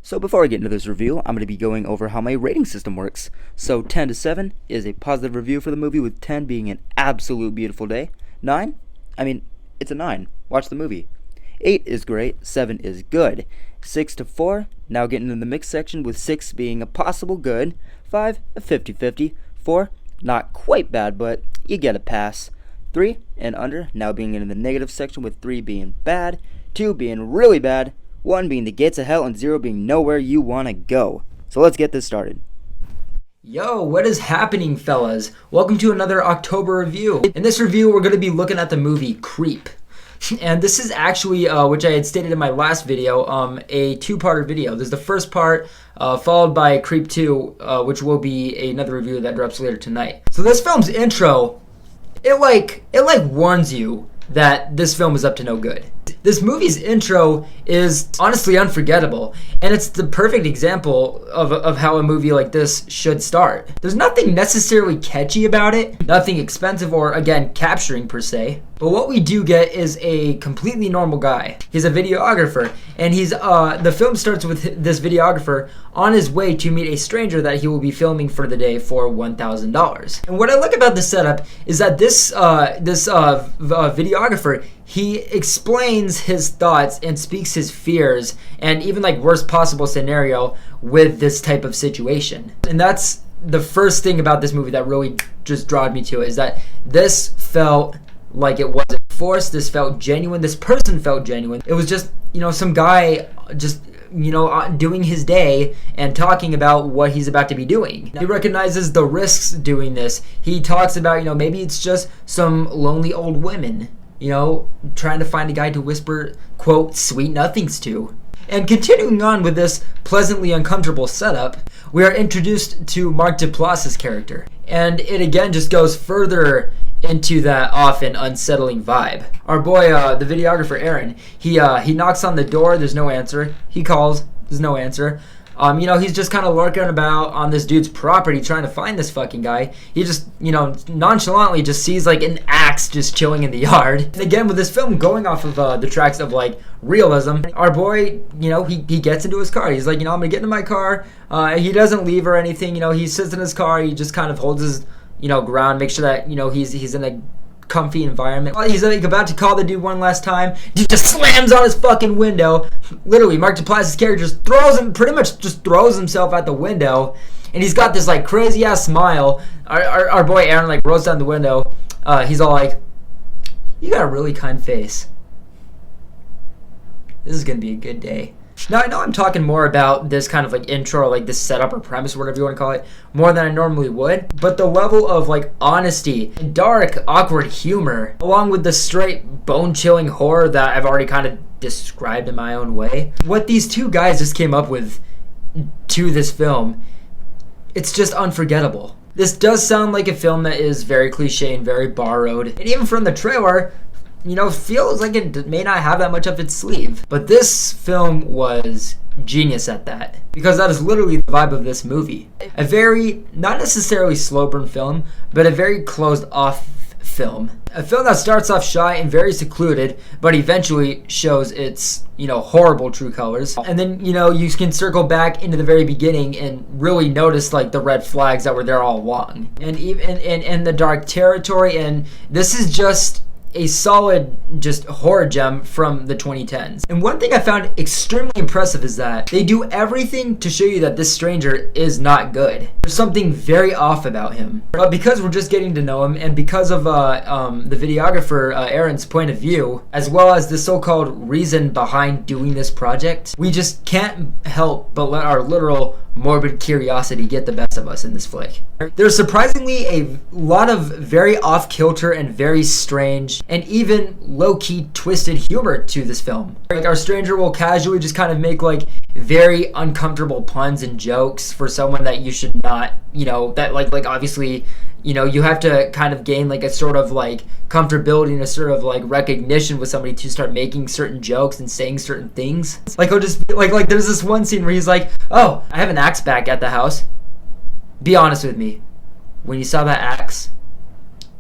So before I get into this review, I'm going to be going over how my rating system works. So 10 to 7 is a positive review for the movie, with 10 being an absolute beautiful day. 9? It's a 9. Watch the movie. 8 is great. 7 is good. 6 to 4, now getting into the mixed section, with 6 being a possible good. 5, a 50-50. 4, not quite bad, but you get a pass. 3 and under, now being in the negative section, with 3 being bad, 2 being really bad, 1 being the gates of hell, and 0 being nowhere you want to go. So let's get this started. Yo, what is happening, fellas? Welcome to another October review. In this review, we're going to be looking at the movie Creep. And this is actually, which I had stated in my last video, a two-parter video. There's the first part, followed by Creep 2, which will be another review that drops later tonight. So this film's intro, it warns you that this film is up to no good. This movie's intro is honestly unforgettable, and it's the perfect example of how a movie like this should start. There's nothing necessarily catchy about it, nothing expensive or, again, capturing per se, but what we do get is a completely normal guy. He's a videographer, and the film starts with this videographer on his way to meet a stranger that he will be filming for the day for $1,000. And what I like about the setup is that this videographer, he explains his thoughts and speaks his fears and even worst possible scenario with this type of situation. And that's the first thing about this movie that really just drawed me to it, is that this felt like it wasn't forced. This felt genuine. This person felt genuine. It was just, some guy just, doing his day and talking about what he's about to be doing. He recognizes the risks doing this. He talks about, maybe it's just some lonely old women, trying to find a guy to whisper, quote, sweet nothings to. And continuing on with this pleasantly uncomfortable setup, we are introduced to Mark Duplass's character. And it again just goes further into that often unsettling vibe. Our boy, the videographer Aaron, he knocks on the door, there's no answer. He calls, there's no answer. He's just kind of lurking about on this dude's property trying to find this fucking guy. He just, nonchalantly just sees an axe just chilling in the yard. And again, with this film going off of the tracks of realism, our boy, he gets into his car. He's like, I'm gonna get into my car. He doesn't leave or anything. He sits in his car. He just kind of holds his, ground, make sure that, he's in a comfy environment. While he's about to call the dude one last time, he just slams on his fucking window. Literally, Mark Duplass's character just throws himself out the window, and he's got this crazy ass smile. Our boy Aaron rolls down the window. He's all like, "You got a really kind face. This is gonna be a good day." Now, I know I'm talking more about this kind of intro, or this setup or premise, or whatever you want to call it, more than I normally would, but the level of honesty and dark, awkward humor, along with the straight bone-chilling horror that I've already kind of described in my own way, what these two guys just came up with to this film, it's just unforgettable. This does sound like a film that is very cliche and very borrowed, and even from the trailer, feels like it may not have that much up its sleeve. But this film was genius at that, because that is literally the vibe of this movie. A very, not necessarily slow burn film, but a very closed off film. A film that starts off shy and very secluded, but eventually shows its, horrible true colors. And then, you can circle back into the very beginning and really notice the red flags that were there all along. And even and the dark territory, and this is just a solid horror gem from the 2010s. And one thing I found extremely impressive is that they do everything to show you that this stranger is not good. There's something very off about him. But because we're just getting to know him, and because of the videographer Aaron's point of view, as well as the so-called reason behind doing this project, we just can't help but let our literal morbid curiosity get the best of us in this flick. There's surprisingly a lot of very off-kilter and very strange and even low-key twisted humor to this film. Our stranger will casually just kind of make very uncomfortable puns and jokes for someone that you should not, that obviously, you have to kind of gain a sort of comfortability and a sort of recognition with somebody to start making certain jokes and saying certain things. He'll just be there's this one scene where he's like, "Oh, I have an axe back at the house. Be honest with me. When you saw that axe,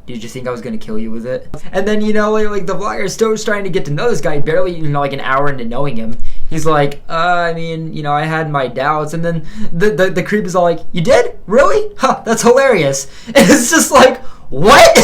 did you think I was going to kill you with it?" And then, the vlogger is still trying to get to know this guy, barely, an hour into knowing him. He's like, I mean, you know, I had my doubts. And then the creep is all like, you did? Really? Huh, that's hilarious. And it's just like, what?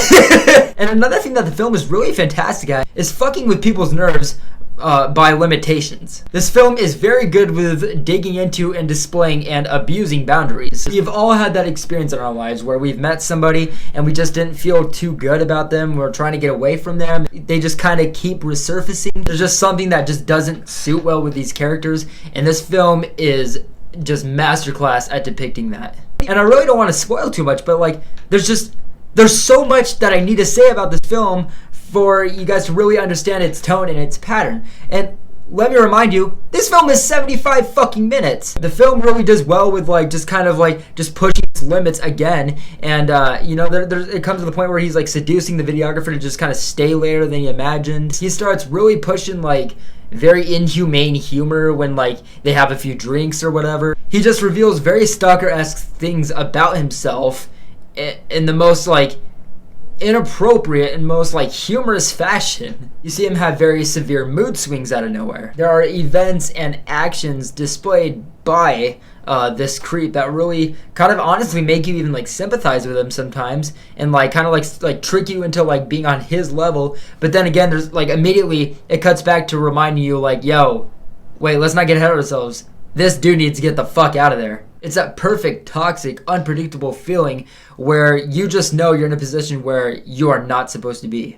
And another thing that the film is really fantastic at is fucking with people's nerves by limitations. This film is very good with digging into and displaying and abusing boundaries. We've all had that experience in our lives where we've met somebody and we just didn't feel too good about them. We're trying to get away from them. They just kind of keep resurfacing. There's just something that just doesn't suit well with these characters, and this film is just masterclass at depicting that. And I really don't want to spoil too much, but like, there's so much that I need to say about this film for you guys to really understand its tone and its pattern. And let me remind you, this film is 75 fucking minutes. The film really does well with like just kind of like just pushing its limits again. And you know, it comes to the point where he's like seducing the videographer to just kind of stay later than he imagined. He starts really pushing like very inhumane humor when like they have a few drinks or whatever. He just reveals very stalker-esque things about himself in the most like inappropriate and most like humorous fashion. You see him have very severe mood swings out of nowhere. There are events and actions displayed by this creep that really kind of honestly make you even like sympathize with him sometimes, and like kind of like trick you into like being on his level. But then again, there's like immediately it cuts back to reminding you like, yo, wait, let's not get ahead of ourselves. This dude needs to get the fuck out of there. It's that perfect, toxic, unpredictable feeling where you just know you're in a position where you are not supposed to be.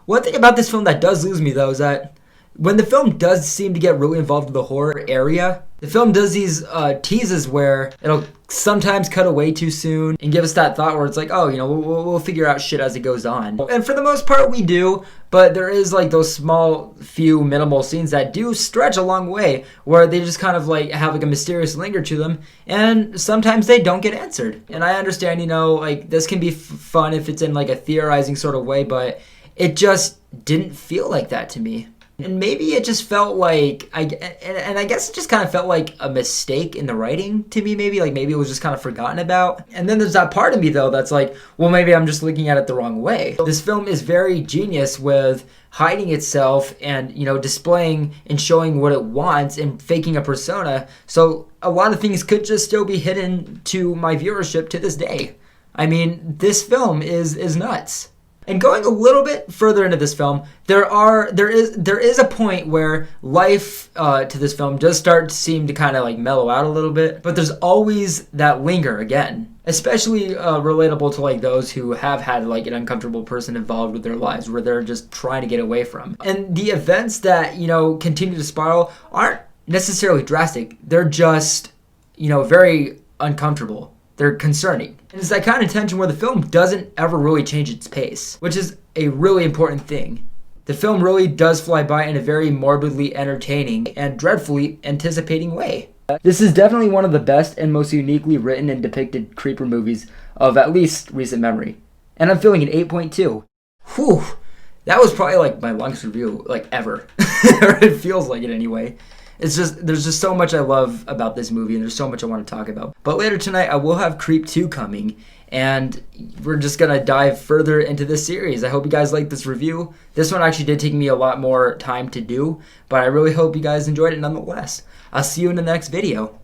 One thing about this film that does lose me, though, is that when the film does seem to get really involved with the horror area, the film does these teases where it'll sometimes cut away too soon and give us that thought where it's like, oh, you know, we'll figure out shit as it goes on. And for the most part, we do, but there is like those small, few, minimal scenes that do stretch a long way where they just kind of like have like a mysterious linger to them, and sometimes they don't get answered. And I understand, you know, like this can be fun if it's in like a theorizing sort of way, but it just didn't feel like that to me. And maybe it just felt like, I guess it just kind of felt like a mistake in the writing to me, maybe it was just kind of forgotten about. And then there's that part of me, though, that's like, well, maybe I'm just looking at it the wrong way. This film is very genius with hiding itself and, you know, displaying and showing what it wants and faking a persona. So a lot of things could just still be hidden to my viewership to this day. I mean, this film is nuts. And going a little bit further into this film, there is a point where life to this film does start to seem to kind of like mellow out a little bit, but there's always that linger again, especially relatable to like those who have had like an uncomfortable person involved with their lives where they're just trying to get away from. And the events that, you know, continue to spiral aren't necessarily drastic. They're just, you know, very uncomfortable. They're concerning. And it's that kind of tension where the film doesn't ever really change its pace, which is a really important thing. The film really does fly by in a very morbidly entertaining and dreadfully anticipating way. This is definitely one of the best and most uniquely written and depicted creeper movies of at least recent memory. And I'm feeling an 8.2. Whew, that was probably like my longest review like ever. Or it feels like it anyway. It's just, there's just so much I love about this movie, and there's so much I want to talk about. But later tonight, I will have Creep 2 coming, and we're just going to dive further into this series. I hope you guys liked this review. This one actually did take me a lot more time to do, but I really hope you guys enjoyed it nonetheless. I'll see you in the next video.